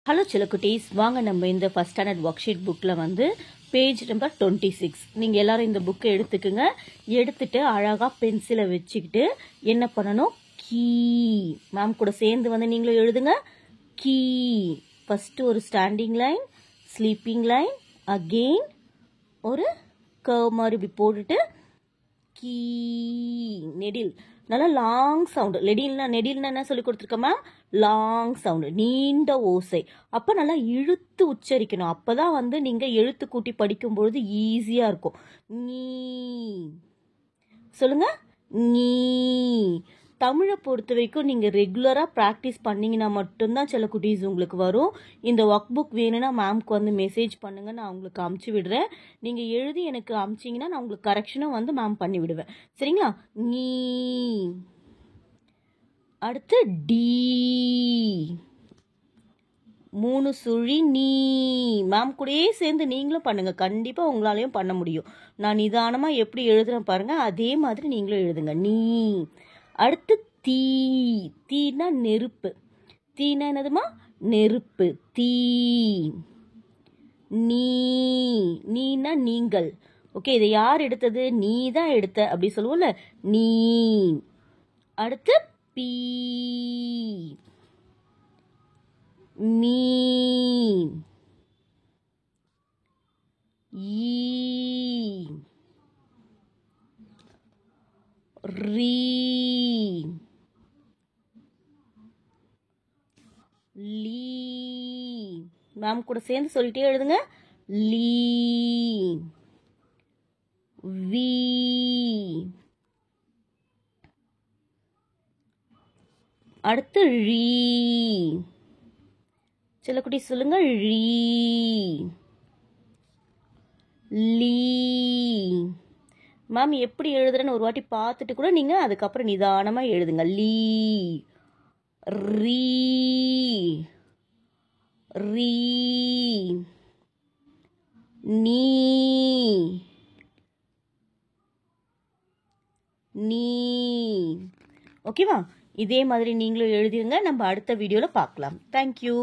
Hello சிலக்குட்டீஸ், வாங்க நம்ம இந்த ஃபர்ஸ்ட் ஸ்டாண்டர்ட் ஒர்க் ஷீட் புக்கில் வந்து பேஜ் நம்பர் 26. நீங்கள் எல்லாரும் இந்த புக்கை எடுத்துக்குங்க. எடுத்துட்டு அழகாக பென்சிலை வச்சுக்கிட்டு என்ன பண்ணணும், கீ மேம் கூட சேர்ந்து வந்து நீங்களும் எழுதுங்க. கீ ஃபஸ்ட்டு ஒரு standing line, sleeping line, again ஒரு கர்வ் மாதிரி இப்படி போட்டுட்டு கீ நெடில், நல்லா லாங் சவுண்டு. நெடில்னா என்ன சொல்லி கொடுத்துருக்கேன் மேம், லாங் சவுண்டு, நீண்ட ஓசை. அப்போ நல்லா இழுத்து உச்சரிக்கணும். அப்போ தான் வந்து நீங்கள் எழுத்து கூட்டி படிக்கும்பொழுது ஈஸியாக இருக்கும். நீ சொல்லுங்க, நீ. தமிழை பொறுத்த வரைக்கும் நீங்கள் ரெகுலராக ப்ராக்டிஸ் பண்ணிங்கன்னா மட்டும்தான் சில குட்டீஸ் உங்களுக்கு வரும். இந்த ஒர்க் புக் வேணும்னா மேம்க்கு வந்து மெசேஜ் பண்ணுங்கள், நான் உங்களுக்கு அமுச்சு விடுறேன். நீங்கள் எழுதி எனக்கு அமுச்சிங்கன்னா நான் உங்களுக்கு கரெக்ஷனும் வந்து மேம் பண்ணி விடுவேன். சரிங்களா? நீ. அடுத்து டி, 3 சுழி நீ. மேம் கூடயே சேர்ந்து நீங்களும் பண்ணுங்க, கண்டிப்பா உங்களாலையும் பண்ண முடியும். நான் நிதானமா எப்படி எழுதுறேன் பாருங்க, அதே மாதிரி நீங்களும் எழுதுங்க. நீ. அடுத்து தீ. தீனா நெருப்பு. தீனா என்னதுமா, நெருப்பு. தீ. நீ. நீனா நீங்கள். ஓகே, இதை யார் எடுத்தது, நீ தான் எடுத்த அப்படி சொல்லுவோம்ல, நீ. அடுத்து பீ, மீ. ஈ, ரீ, லீ. மேம் கூட சேர்ந்து சொல்லிட்டே எழுதுங்க. லீ, வி. அடுத்து ழீ. சில குட்டி சொல்லுங்க, ழீ. லீ. மேம் எப்படி எழுதுறேன்னு ஒரு வாட்டி பார்த்துட்டு கூட நீங்க அதுக்கப்புறம் நிதானமா எழுதுங்க. லீ, ரீ, ரீ, நீ, நீ. ஓகேவா? இதே மாதிரி நீங்களும் எழுதிருங்க. நம்ம அடுத்த வீடியோல பார்க்கலாம். தேங்க்யூ.